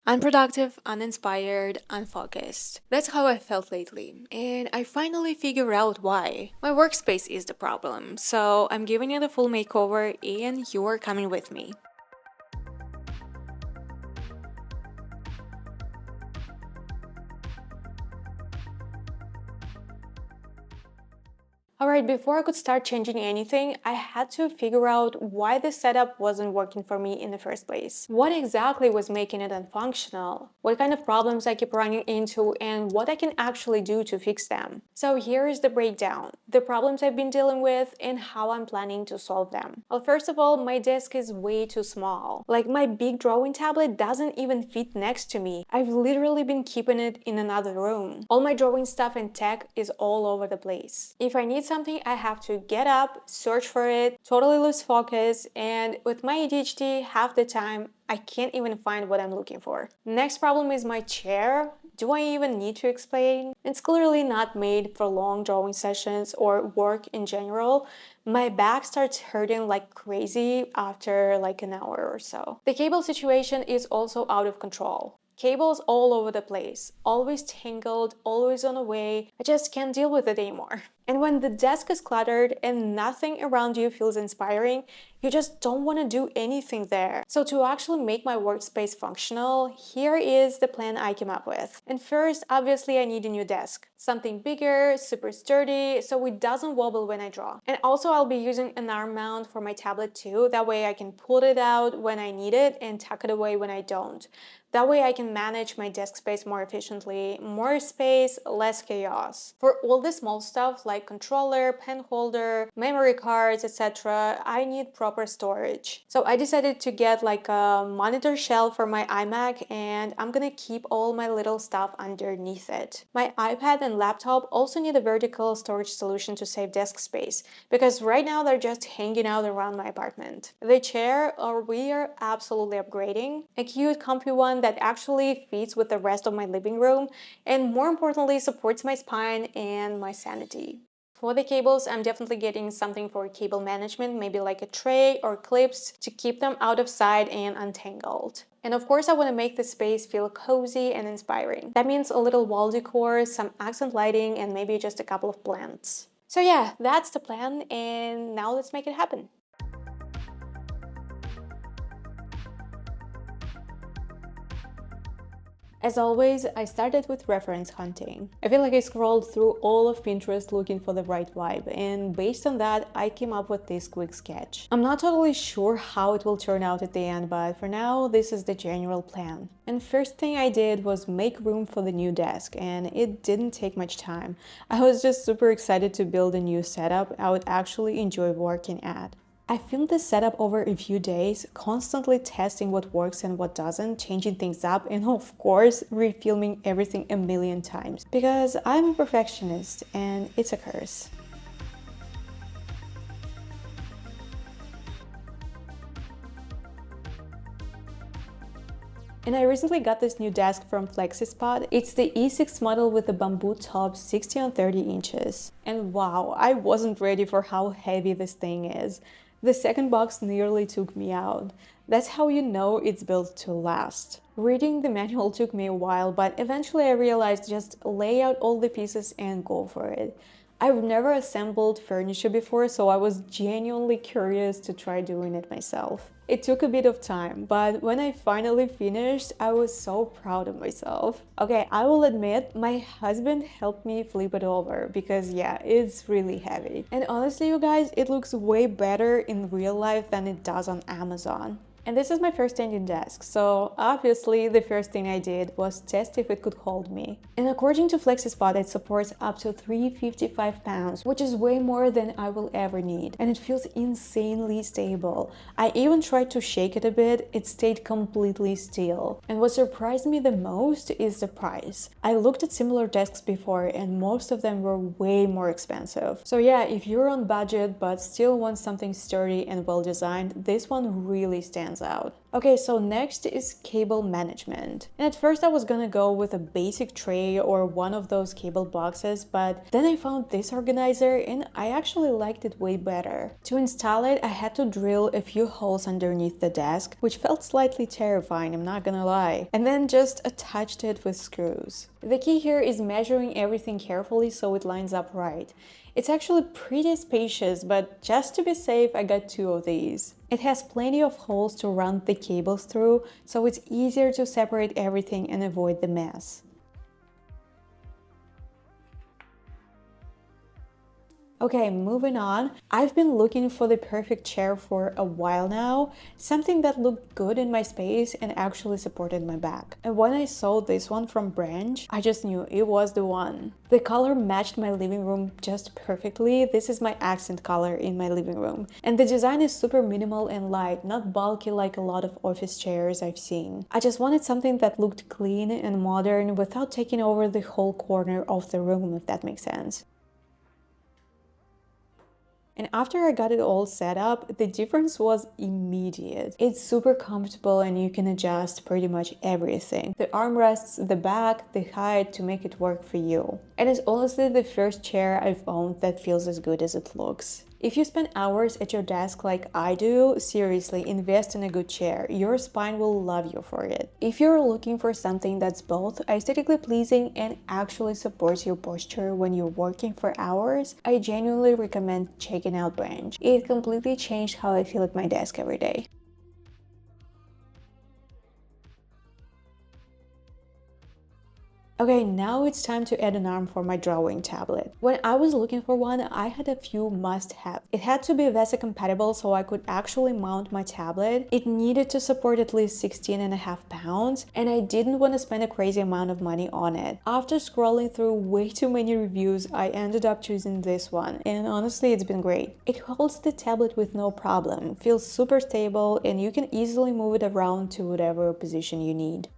Unproductive, uninspired, unfocused. That's how I felt lately, and I finally figured out why. My workspace is the problem, so I'm giving it a full makeover and you're coming with me. Alright, before I could start changing anything, I had to figure out why the setup wasn't working for me in the first place. What exactly was making it unfunctional? What kind of problems I keep running into and what I can actually do to fix them. So here is the breakdown, the problems I've been dealing with and how I'm planning to solve them. Well, first of all, my desk is way too small. Like my big drawing tablet doesn't even fit next to me. I've literally been keeping it in another room. All my drawing stuff and tech is all over the place. If I need something, I have to get up, search for it, totally lose focus, and with my ADHD, half the time, I can't even find what I'm looking for. Next problem is my chair. Do I even need to explain? It's clearly not made for long drawing sessions or work in general. My back starts hurting like crazy after like an hour or so. The cable situation is also out of control. Cables all over the place, always tangled, always on the way. I just can't deal with it anymore. And when the desk is cluttered and nothing around you feels inspiring, you just don't want to do anything there. So to actually make my workspace functional, here is the plan I came up with. And first, obviously I need a new desk. Something bigger, super sturdy, so it doesn't wobble when I draw. And also I'll be using an arm mount for my tablet too, that way I can pull it out when I need it and tuck it away when I don't. That way I can manage my desk space more efficiently, more space, less chaos. For all the small stuff like controller, pen holder, memory cards, etc., I need proper storage. So I decided to get like a monitor shelf for my iMac and I'm gonna keep all my little stuff underneath it. My iPad and laptop also need a vertical storage solution to save desk space because right now they're just hanging out around my apartment. The chair, we are absolutely upgrading. A cute, comfy one that actually fits with the rest of my living room and more importantly supports my spine and my sanity. For the cables, I'm definitely getting something for cable management, maybe like a tray or clips to keep them out of sight and untangled. And of course, I want to make the space feel cozy and inspiring. That means a little wall decor, some accent lighting, and maybe just a couple of plants. So yeah, that's the plan, and now let's make it happen. As always, I started with reference hunting. I feel like I scrolled through all of Pinterest looking for the right vibe, and based on that, I came up with this quick sketch. I'm not totally sure how it will turn out at the end, but for now, this is the general plan. And first thing I did was make room for the new desk, and it didn't take much time. I was just super excited to build a new setup I would actually enjoy working at. I filmed this setup over a few days, constantly testing what works and what doesn't, changing things up, and of course, refilming everything a million times. Because I'm a perfectionist, and it's a curse. And I recently got this new desk from FlexiSpot. It's the E6 model with the bamboo top 60 on 30 inches. And wow, I wasn't ready for how heavy this thing is. The second box nearly took me out. That's how you know it's built to last. Reading the manual took me a while, but eventually I realized just lay out all the pieces and go for it. I've never assembled furniture before, so I was genuinely curious to try doing it myself. It took a bit of time, but when I finally finished, I was so proud of myself. Okay, I will admit, my husband helped me flip it over because yeah, it's really heavy. And honestly, you guys, it looks way better in real life than it does on Amazon. And this is my first standing desk, so obviously the first thing I did was test if it could hold me. And according to FlexiSpot, it supports up to 355 pounds, which is way more than I will ever need. And it feels insanely stable. I even tried to shake it a bit, it stayed completely still. And what surprised me the most is the price. I looked at similar desks before and most of them were way more expensive. So yeah, if you're on budget but still want something sturdy and well designed, this one really stands out. Okay, so next is cable management. And at first I was gonna go with a basic tray or one of those cable boxes, but then I found this organizer and I actually liked it way better. To install it, I had to drill a few holes underneath the desk, which felt slightly terrifying, I'm not gonna lie, and then just attached it with screws. The key here is measuring everything carefully so it lines up right. It's actually pretty spacious, but just to be safe, I got 2 of these. It has plenty of holes to run the cables through, so it's easier to separate everything and avoid the mess. Okay, moving on. I've been looking for the perfect chair for a while now, something that looked good in my space and actually supported my back. And when I saw this one from Branch, I just knew it was the one. The color matched my living room just perfectly. This is my accent color in my living room. And the design is super minimal and light, not bulky like a lot of office chairs I've seen. I just wanted something that looked clean and modern without taking over the whole corner of the room, if that makes sense. And after I got it all set up, the difference was immediate. It's super comfortable and you can adjust pretty much everything. The armrests, the back, the height to make it work for you. And it's honestly the first chair I've owned that feels as good as it looks. If you spend hours at your desk like I do, seriously, invest in a good chair. Your spine will love you for it. If you're looking for something that's both aesthetically pleasing and actually supports your posture when you're working for hours, I genuinely recommend checking out Branch. It completely changed how I feel at my desk every day. Okay, now it's time to add an arm for my drawing tablet. When I was looking for one, I had a few must-have. It had to be VESA compatible so I could actually mount my tablet. It needed to support at least 16.5 pounds, and I didn't want to spend a crazy amount of money on it. After scrolling through way too many reviews, I ended up choosing this one, and honestly, it's been great. It holds the tablet with no problem, feels super stable, and you can easily move it around to whatever position you need.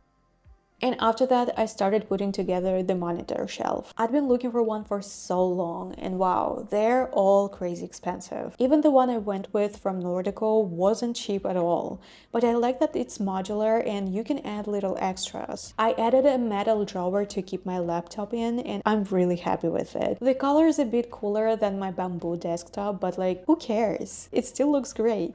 And after that, I started putting together the monitor shelf. I'd been looking for one for so long, and wow, they're all crazy expensive. Even the one I went with from Nordico wasn't cheap at all, but I like that it's modular and you can add little extras. I added a metal drawer to keep my laptop in, and I'm really happy with it. The color is a bit cooler than my bamboo desktop, but like, who cares? It still looks great.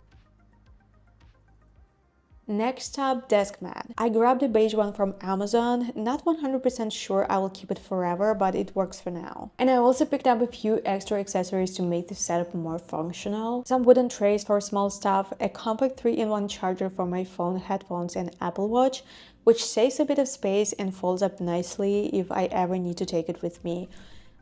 Next up, desk mat. I grabbed a beige one from Amazon, not 100% sure I will keep it forever, but it works for now. And I also picked up a few extra accessories to make the setup more functional. Some wooden trays for small stuff, a compact 3-in-1 charger for my phone, headphones, and Apple Watch, which saves a bit of space and folds up nicely if I ever need to take it with me.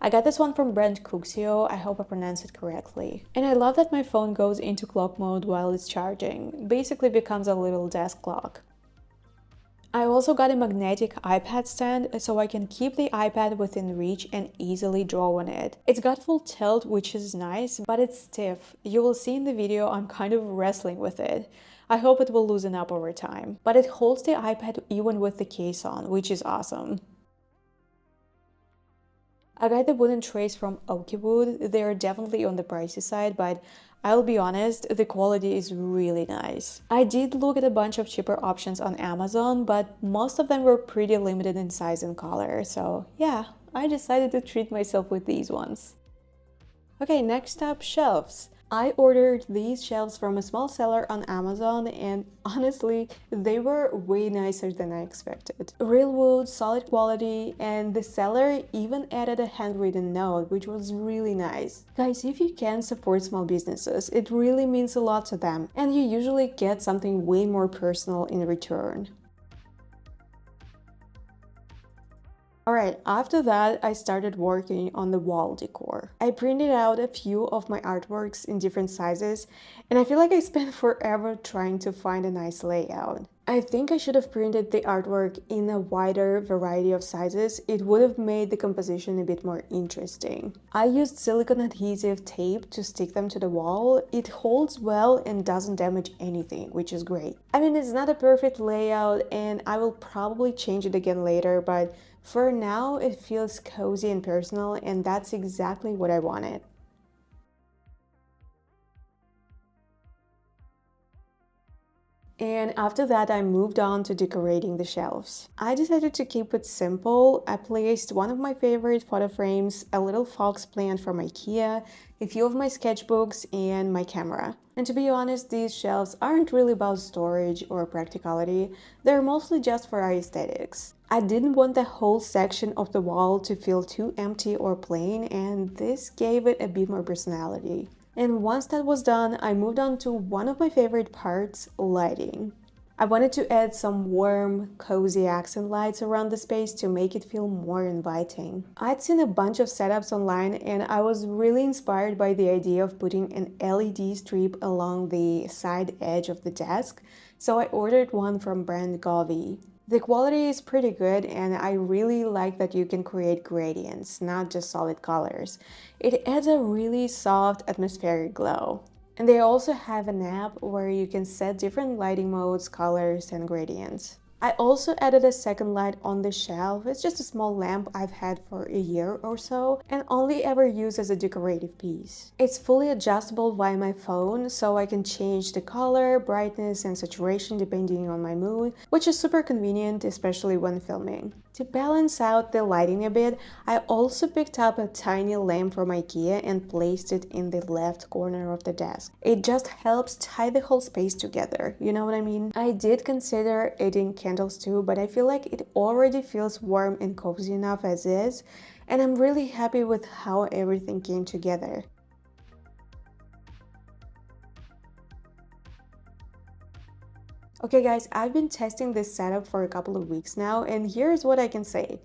I got this one from brand Cuxio, I hope I pronounced it correctly. And I love that my phone goes into clock mode while it's charging, basically becomes a little desk clock. I also got a magnetic iPad stand so I can keep the iPad within reach and easily draw on it. It's got full tilt, which is nice, but it's stiff. You will see in the video I'm kind of wrestling with it. I hope it will loosen up over time. But it holds the iPad even with the case on, which is awesome. I got the wooden trays from Oakywood. They're definitely on the pricey side, but I'll be honest, the quality is really nice. I did look at a bunch of cheaper options on Amazon, but most of them were pretty limited in size and color, so yeah, I decided to treat myself with these ones. Okay, next up, shelves. I ordered these shelves from a small seller on Amazon, and honestly, they were way nicer than I expected. Real wood, solid quality, and the seller even added a handwritten note, which was really nice. Guys, if you can support small businesses, it really means a lot to them, and you usually get something way more personal in return. Alright, after that, I started working on the wall decor. I printed out a few of my artworks in different sizes, and I feel like I spent forever trying to find a nice layout. I think I should have printed the artwork in a wider variety of sizes. It would have made the composition a bit more interesting. I used silicone adhesive tape to stick them to the wall. It holds well and doesn't damage anything, which is great. I mean, it's not a perfect layout and I will probably change it again later, but for now it feels cozy and personal, and that's exactly what I wanted. And after that, I moved on to decorating the shelves. I decided to keep it simple. I placed one of my favorite photo frames, a little fox plant from IKEA, a few of my sketchbooks, and my camera. And to be honest, these shelves aren't really about storage or practicality, they're mostly just for aesthetics. I didn't want the whole section of the wall to feel too empty or plain, and this gave it a bit more personality. And once that was done, I moved on to one of my favorite parts, lighting. I wanted to add some warm, cozy accent lights around the space to make it feel more inviting. I'd seen a bunch of setups online and I was really inspired by the idea of putting an LED strip along the side edge of the desk, so I ordered one from brand Govi. The quality is pretty good and I really like that you can create gradients, not just solid colors. It adds a really soft atmospheric glow. And they also have an app where you can set different lighting modes, colors, and gradients. I also added a second light on the shelf. It's just a small lamp I've had for a year or so and only ever used as a decorative piece. It's fully adjustable via my phone, so I can change the color, brightness, and saturation depending on my mood, which is super convenient, especially when filming. To balance out the lighting a bit, I also picked up a tiny lamp from IKEA and placed it in the left corner of the desk. It just helps tie the whole space together, you know what I mean? I did consider adding candles too, but I feel like it already feels warm and cozy enough as is, and I'm really happy with how everything came together. Okay guys, I've been testing this setup for a couple of weeks now, and here's what I can say.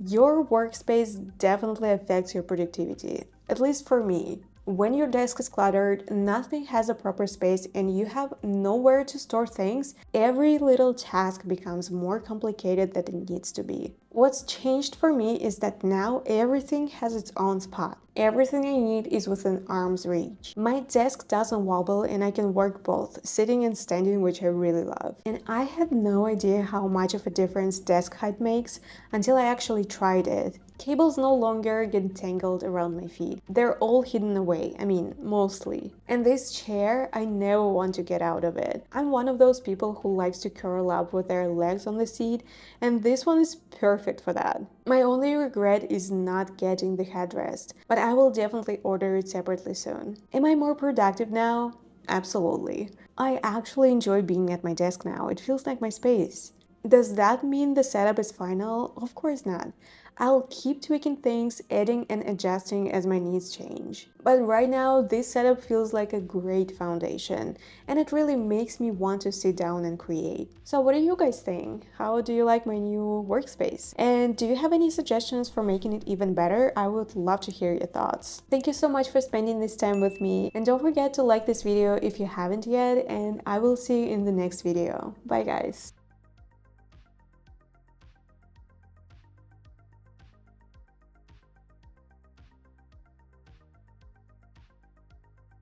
Your workspace definitely affects your productivity, at least for me. When your desk is cluttered, nothing has a proper space, and you have nowhere to store things, every little task becomes more complicated than it needs to be. What's changed for me is that now everything has its own spot. Everything I need is within arm's reach. My desk doesn't wobble and I can work both, sitting and standing, which I really love. And I had no idea how much of a difference desk height makes until I actually tried it. Cables no longer get tangled around my feet. They're all hidden away, mostly. And this chair, I never want to get out of it. I'm one of those people who likes to curl up with their legs on the seat, and this one is perfect for that. My only regret is not getting the headrest, but I will definitely order it separately soon. Am I more productive now? Absolutely. I actually enjoy being at my desk now. It feels like my space. Does that mean the setup is final? Of course not. I'll keep tweaking things, adding and adjusting as my needs change. But right now, this setup feels like a great foundation, and it really makes me want to sit down and create. So what do you guys think? How do you like my new workspace? And do you have any suggestions for making it even better? I would love to hear your thoughts. Thank you so much for spending this time with me, and don't forget to like this video if you haven't yet, and I will see you in the next video. Bye guys!